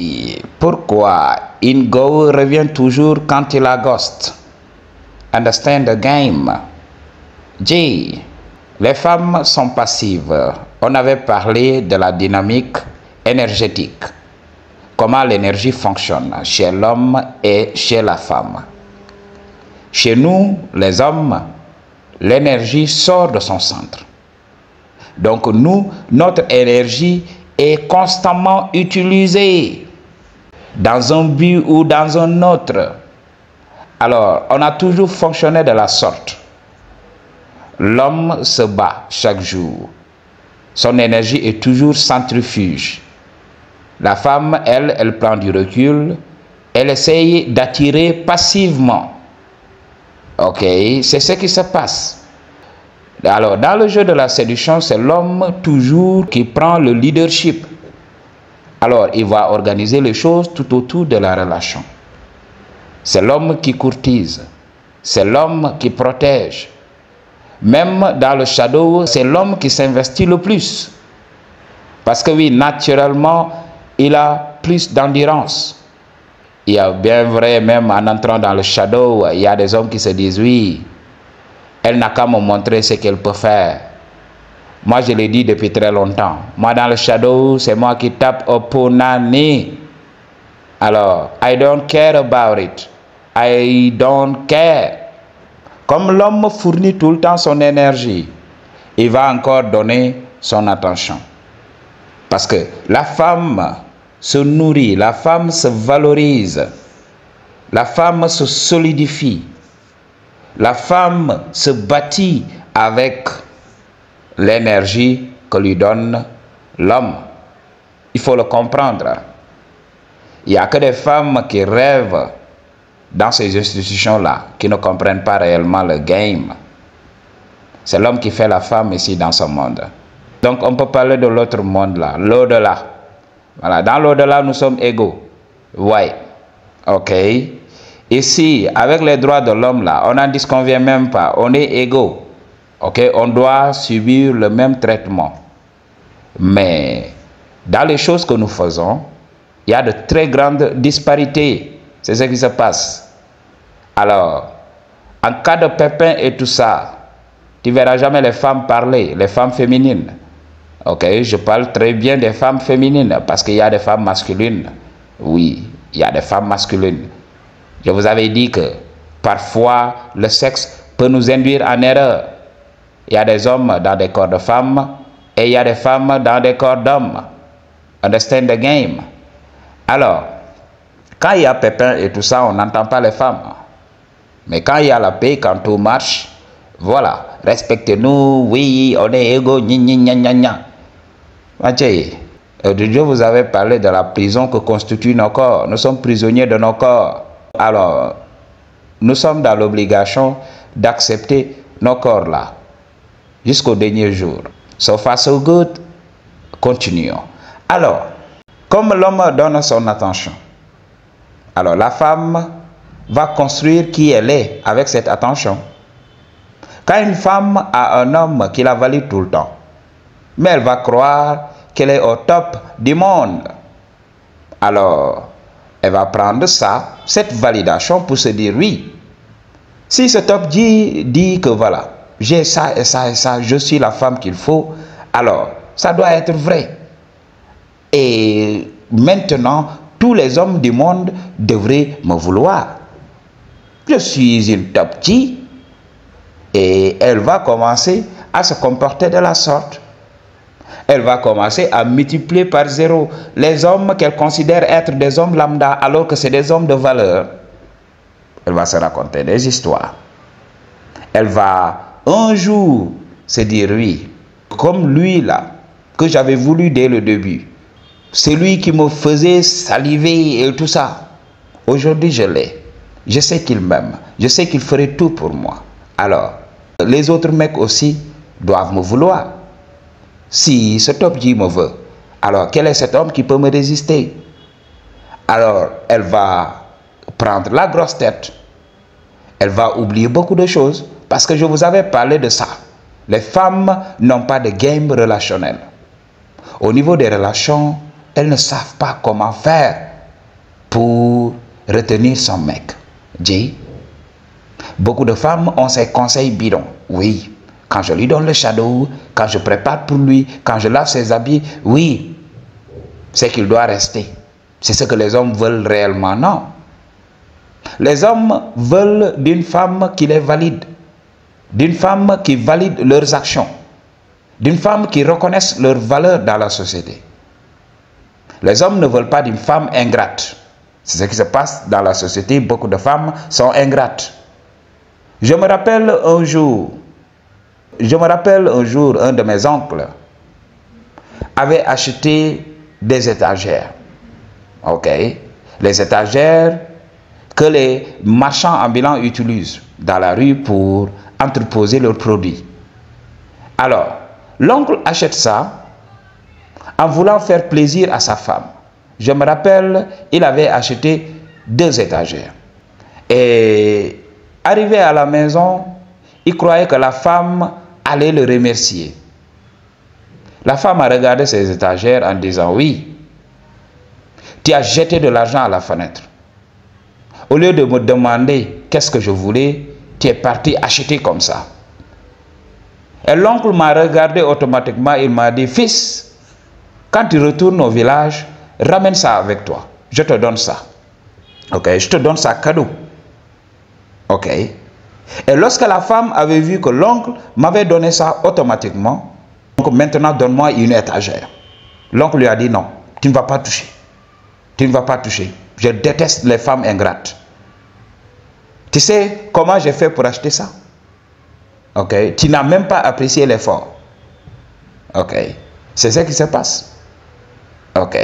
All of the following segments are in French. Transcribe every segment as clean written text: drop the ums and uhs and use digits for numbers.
Et pourquoi Ingo revient toujours quand il a ghost? Understand the game. J. Les femmes sont passives. On avait parlé de la dynamique énergétique. Comment l'énergie fonctionne chez l'homme et chez la femme. Chez nous, les hommes, l'énergie sort de son centre. Donc nous, notre énergie est constamment utilisée dans un but ou dans un autre. Alors, on a toujours fonctionné de la sorte. L'homme se bat chaque jour. Son énergie est toujours centrifuge. La femme, elle prend du recul. Elle essaye d'attirer passivement. Ok, c'est ce qui se passe. Alors, dans le jeu de la séduction, c'est l'homme toujours qui prend le leadership. Alors, il va organiser les choses tout autour de la relation. C'est l'homme qui courtise. C'est l'homme qui protège. Même dans le shadow, c'est l'homme qui s'investit le plus. Parce que oui, naturellement, il a plus d'endurance. Il y a bien vrai, même en entrant dans le shadow, il y a des hommes qui se disent, oui, elle n'a qu'à me montrer ce qu'elle peut faire. Moi, je l'ai dit depuis très longtemps. Moi, dans le shadow, c'est moi qui tape au punani. Alors, I don't care about it. I don't care. Comme l'homme fournit tout le temps son énergie, il va encore donner son attention. Parce que la femme se nourrit, la femme se valorise, la femme se solidifie, la femme se bâtit avec l'énergie que lui donne l'homme. Il faut le comprendre. Il n'y a que des femmes qui rêvent dans ces institutions-là, qui ne comprennent pas réellement le game. C'est l'homme qui fait la femme ici dans ce monde. Donc on peut parler de l'autre monde là, l'au-delà. Voilà, dans l'au-delà, nous sommes égaux. Ouais, ok. Ici, avec les droits de l'homme là, on n'en disconvient même pas, on est égaux. Ok, on doit subir le même traitement. Mais dans les choses que nous faisons, il y a de très grandes disparités. C'est ce qui se passe. Alors, en cas de pépin et tout ça, tu ne verras jamais les femmes parler, les femmes féminines. Ok, je parle très bien des femmes féminines parce qu'il y a des femmes masculines. Oui, il y a des femmes masculines. Je vous avais dit que parfois le sexe peut nous induire en erreur. Il y a des hommes dans des corps de femmes et il y a des femmes dans des corps d'hommes. Understand the game? Alors, quand il y a pépin et tout ça, on n'entend pas les femmes. Mais quand il y a la paix, quand tout marche, voilà, respectez-nous, oui, on est égaux, gna gna gna gna. Dieu vous avait parlé de la prison que constituent nos corps. Nous sommes prisonniers de nos corps. Alors, nous sommes dans l'obligation d'accepter nos corps là, jusqu'au dernier jour. So far so good, continuons. Alors, comme l'homme donne son attention, alors la femme va construire qui elle est avec cette attention. Quand une femme a un homme qui la valide tout le temps, mais elle va croire qu'elle est au top du monde, alors elle va prendre ça, cette validation pour se dire oui. Si ce top dit que voilà, j'ai ça et ça et ça, je suis la femme qu'il faut, alors ça doit être vrai. Et maintenant, tous les hommes du monde devraient me vouloir. Je suis une top G. Et elle va commencer à se comporter de la sorte. Elle va commencer à multiplier par zéro les hommes qu'elle considère être des hommes lambda alors que c'est des hommes de valeur. Elle va se raconter des histoires. Elle va un jour se dire oui, comme lui là, que j'avais voulu dès le début. C'est lui qui me faisait saliver et tout ça. Aujourd'hui je l'ai. Je sais qu'il m'aime. Je sais qu'il ferait tout pour moi. Alors, les autres mecs aussi doivent me vouloir. Si ce top G me veut, alors quel est cet homme qui peut me résister? Alors, elle va prendre la grosse tête. Elle va oublier beaucoup de choses parce que je vous avais parlé de ça. Les femmes n'ont pas de game relationnel. Au niveau des relations, elles ne savent pas comment faire. pour retenir son mec. Jay, beaucoup de femmes ont ces conseils bidons. Oui, quand je lui donne le shadow, quand je prépare pour lui, quand je lave ses habits, oui, c'est qu'il doit rester. C'est ce que les hommes veulent réellement. Non. Les hommes veulent d'une femme qui les valide, d'une femme qui valide leurs actions, d'une femme qui reconnaisse leur valeur dans la société. Les hommes ne veulent pas d'une femme ingrate. C'est ce qui se passe dans la société. Beaucoup de femmes sont ingrates. Je me rappelle un jour, un de mes oncles avait acheté des étagères. Ok, les étagères que les marchands ambulants utilisent dans la rue pour entreposer leurs produits. Alors, l'oncle achète ça en voulant faire plaisir à sa femme. Je me rappelle, il avait acheté 2 étagères. Et arrivé à la maison, il croyait que la femme allait le remercier. La femme a regardé ses étagères en disant: oui, tu as jeté de l'argent à la fenêtre. Au lieu de me demander qu'est-ce que je voulais, tu es parti acheter comme ça. Et l'oncle m'a regardé automatiquement, il m'a dit: fils, quand tu retournes au village, ramène ça avec toi. Je te donne ça. Ok, je te donne ça cadeau. Ok. Et lorsque la femme avait vu que l'oncle m'avait donné ça automatiquement, donc maintenant donne-moi une étagère. L'oncle lui a dit: non, tu ne vas pas toucher. Tu ne vas pas toucher. Je déteste les femmes ingrates. Tu sais comment j'ai fait pour acheter ça? Ok. Tu n'as même pas apprécié l'effort. Ok. C'est ce qui se passe. Ok.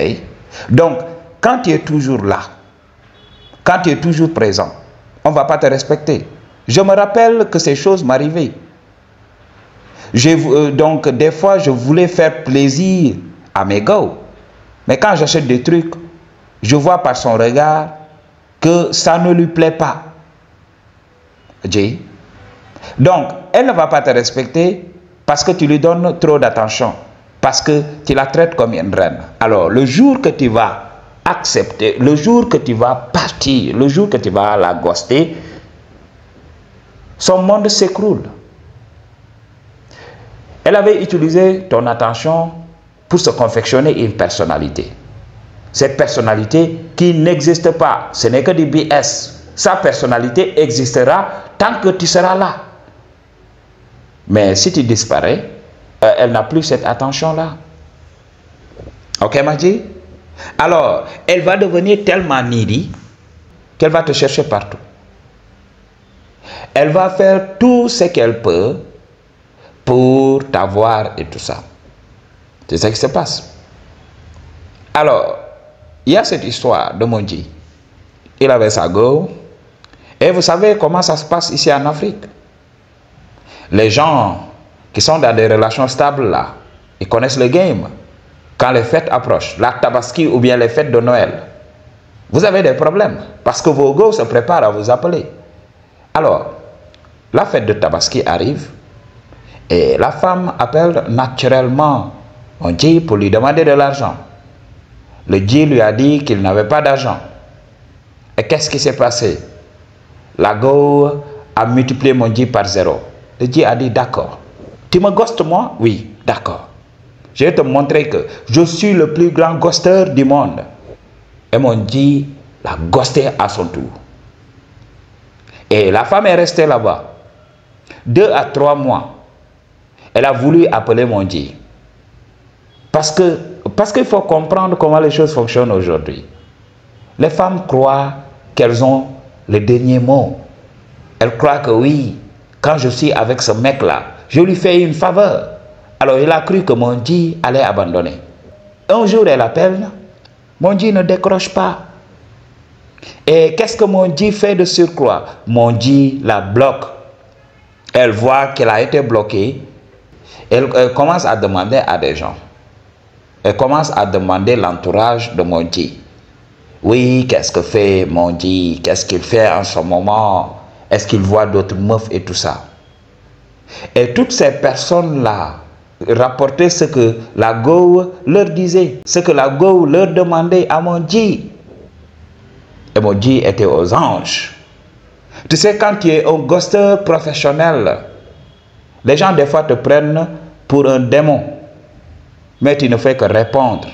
Donc, quand tu es toujours là, quand tu es toujours présent, on ne va pas te respecter. Je me rappelle que ces choses m'arrivaient. Donc, des fois, je voulais faire plaisir à mes gars. Mais quand j'achète des trucs, je vois par son regard que ça ne lui plaît pas. Jay. Donc, elle ne va pas te respecter parce que tu lui donnes trop d'attention, parce que tu la traites comme une reine. Alors, le jour que tu vas accepter, le jour que tu vas partir, le jour que tu vas la ghoster, son monde s'écroule. Elle avait utilisé ton attention pour se confectionner une personnalité. Cette personnalité qui n'existe pas, ce n'est que du BS. Sa personnalité existera tant que tu seras là. Mais si tu disparais, elle n'a plus cette attention-là. Ok, Maji? Alors, elle va devenir tellement needy qu'elle va te chercher partout. Elle va faire tout ce qu'elle peut pour t'avoir et tout ça. C'est ce qui se passe. Alors, il y a cette histoire de Monji. Il avait sa go. Et vous savez comment ça se passe ici en Afrique. Les gens qui sont dans des relations stables là, ils connaissent le game. Quand les fêtes approchent, la Tabaski ou bien les fêtes de Noël, vous avez des problèmes parce que vos go se préparent à vous appeler. Alors, la fête de Tabaski arrive et la femme appelle naturellement Monji pour lui demander de l'argent. Le Dji lui a dit qu'il n'avait pas d'argent. Et qu'est-ce qui s'est passé? La go a multiplié Monji par 0. Le Dji a dit: d'accord. Tu me ghostes moi? Oui, d'accord. Je vais te montrer que je suis le plus grand ghosteur du monde. Et Monji l'a ghosté à son tour. Et la femme est restée là-bas 2 à 3 mois. Elle a voulu appeler Monji. Parce qu'il faut comprendre comment les choses fonctionnent aujourd'hui. Les femmes croient qu'elles ont le dernier mot. Elles croient que oui, quand je suis avec ce mec-là, je lui fais une faveur. Alors il a cru que Monji allait abandonner. Un jour, elle appelle, Monji ne décroche pas. Et qu'est-ce que Monji fait de surcroît? Monji la bloque. Elle voit qu'elle a été bloquée. Elle commence à demander à des gens. Elle commence à demander l'entourage de Monji. Oui, qu'est-ce que fait Monji? Qu'est-ce qu'il fait en ce moment? Est-ce qu'il voit d'autres meufs et tout ça? Et toutes ces personnes-là rapportaient ce que la go leur disait, ce que la go leur demandait à Monji. Emoji était aux anges. Tu sais, quand tu es un ghosteur professionnel, les gens des fois te prennent pour un démon. Mais tu ne fais que répondre.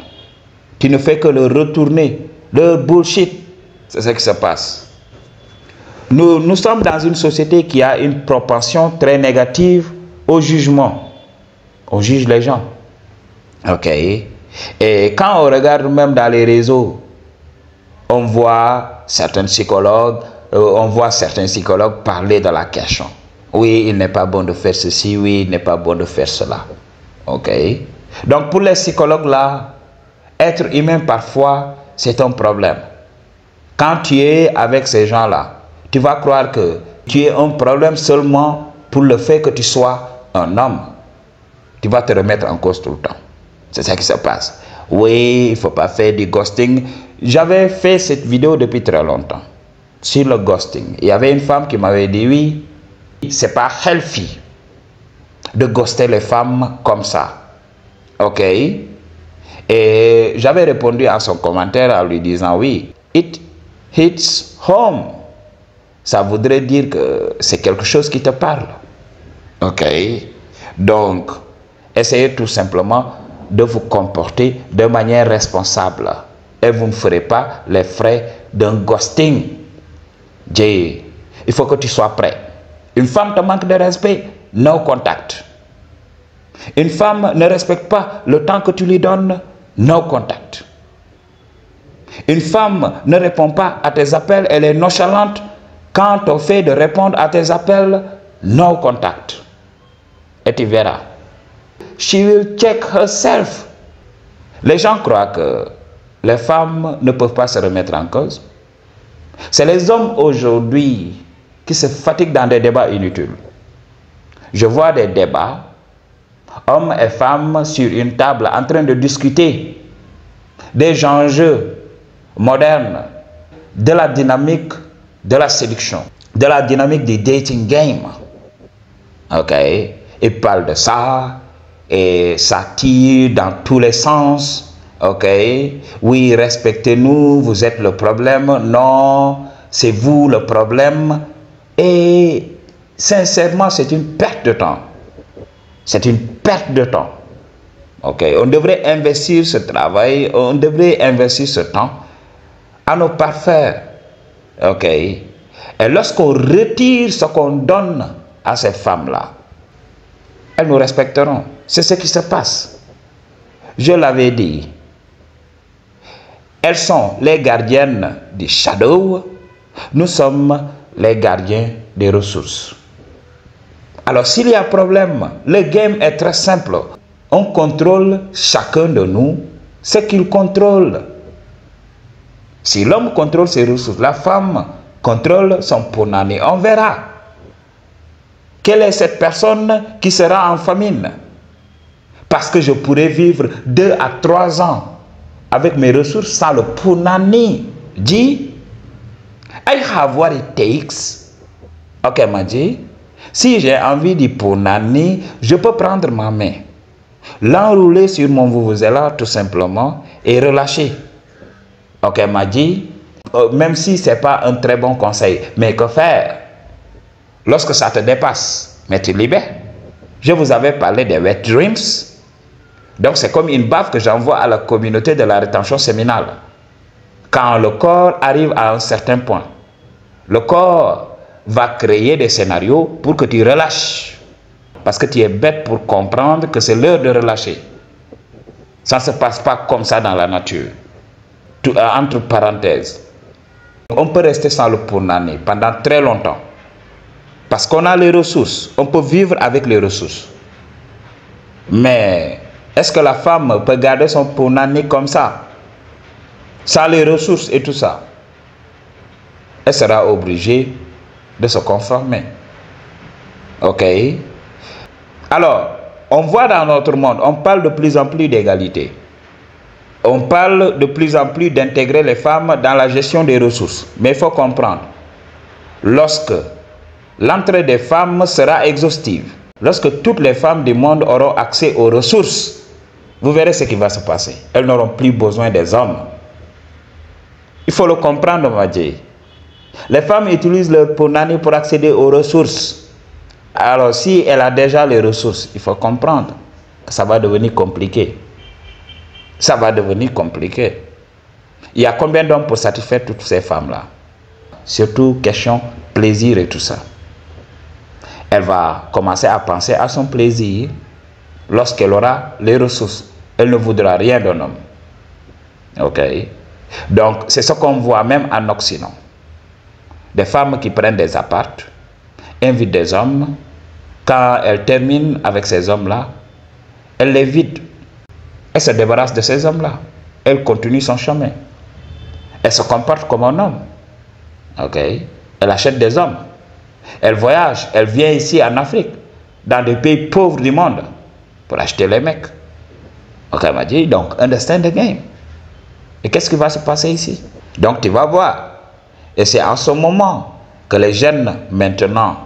Tu ne fais que le retourner. Le bullshit. C'est ce qui se passe. Nous sommes dans une société qui a une propension très négative au jugement. On juge les gens. Ok. Et quand on regarde même dans les réseaux, on voit certains psychologues parler de la question. Oui, il n'est pas bon de faire ceci, oui, il n'est pas bon de faire cela. Ok. Donc pour les psychologues là, être humain parfois, c'est un problème. Quand tu es avec ces gens-là, tu vas croire que tu es un problème seulement pour le fait que tu sois un homme. Tu vas te remettre en cause tout le temps. C'est ça qui se passe. Oui, il ne faut pas faire du ghosting. J'avais fait cette vidéo depuis très longtemps sur le ghosting. Il y avait une femme qui m'avait dit oui, c'est pas healthy de ghoster les femmes comme ça. Ok. Et j'avais répondu à son commentaire en lui disant oui, it hits home. Ça voudrait dire que c'est quelque chose qui te parle. Ok. Donc, essayez tout simplement de vous comporter de manière responsable. Et vous ne ferez pas les frais d'un ghosting. Jay, il faut que tu sois prêt. Une femme te manque de respect, no contact. Une femme ne respecte pas le temps que tu lui donnes, no contact. Une femme ne répond pas à tes appels, elle est nonchalante. Quand on fait de répondre à tes appels, no contact. Et tu verras. She will check herself. Les gens croient que les femmes ne peuvent pas se remettre en cause. C'est les hommes aujourd'hui qui se fatiguent dans des débats inutiles. Je vois des débats, hommes et femmes sur une table en train de discuter des enjeux modernes, de la dynamique de la séduction, de la dynamique du dating game. Ok, ils parlent de ça et ça tire dans tous les sens. Ok, oui, respectez-nous, vous êtes le problème. Non, c'est vous le problème. Et sincèrement, c'est une perte de temps. C'est une perte de temps. Ok, on devrait investir ce travail, on devrait investir ce temps à nous parfaire. Ok, et lorsqu'on retire ce qu'on donne à ces femmes-là, elles nous respecteront. C'est ce qui se passe. Je l'avais dit. Elles sont les gardiennes du shadow. Nous sommes les gardiens des ressources. Alors s'il y a problème, le game est très simple. On contrôle chacun de nous ce qu'il contrôle. Si l'homme contrôle ses ressources, la femme contrôle son punani. On verra. Quelle est cette personne qui sera en famine? Parce que je pourrais vivre 2 à 3 ans avec mes ressources sans le punani. Dis, I have what it takes. Ok, Madji. Si j'ai envie du punani, je peux prendre ma main, l'enrouler sur mon vuvuzela tout simplement et relâcher. Ok, Madji. Même si ce n'est pas un très bon conseil, mais que faire? Lorsque ça te dépasse, mais tu libères. Je vous avais parlé des wet dreams. Donc c'est comme une baffe que j'envoie à la communauté de la rétention séminale. Quand le corps arrive à un certain point, le corps va créer des scénarios pour que tu relâches. Parce que tu es bête pour comprendre que c'est l'heure de relâcher. Ça ne se passe pas comme ça dans la nature. Entre parenthèses, on peut rester sans le punani pendant très longtemps. Parce qu'on a les ressources, on peut vivre avec les ressources. Mais est-ce que la femme peut garder son punani comme ça, sans les ressources et tout ça? Elle sera obligée de se conformer. Ok? Alors, on voit dans notre monde, on parle de plus en plus d'égalité. On parle de plus en plus d'intégrer les femmes dans la gestion des ressources. Mais il faut comprendre, lorsque l'entrée des femmes sera exhaustive, lorsque toutes les femmes du monde auront accès aux ressources, vous verrez ce qui va se passer. Elles n'auront plus besoin des hommes. Il faut le comprendre, Madji. Les femmes utilisent leur punani pour accéder aux ressources. Alors, si elle a déjà les ressources, il faut comprendre que ça va devenir compliqué. Ça va devenir compliqué. Il y a combien d'hommes pour satisfaire toutes ces femmes-là? Surtout question plaisir et tout ça. Elle va commencer à penser à son plaisir lorsqu'elle aura les ressources. Elle ne voudra rien d'un homme. Ok? Donc, c'est ce qu'on voit même en Occident. Des femmes qui prennent des apparts, invitent des hommes. Quand elles terminent avec ces hommes-là, elles les vident. Elle se débarrasse de ces hommes-là. Elle continue son chemin. Elle se comporte comme un homme. Ok? Elle achète des hommes. Elle voyage. Elle vient ici en Afrique, dans des pays pauvres du monde, pour acheter les mecs. Ok, m'a dit, donc, understand the game. Et qu'est-ce qui va se passer ici? Donc, tu vas voir. Et c'est en ce moment que les jeunes, maintenant,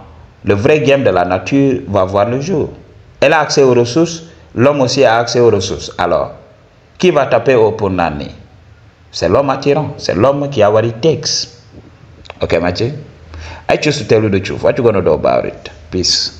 le vrai game de la nature va voir le jour. Elle a accès aux ressources, l'homme aussi a accès aux ressources. Alors, qui va taper au punani? C'est l'homme attirant, c'est l'homme qui a what it takes. Okay, Mathieu? I choose to tell you the truth. What you gonna do about it? Peace.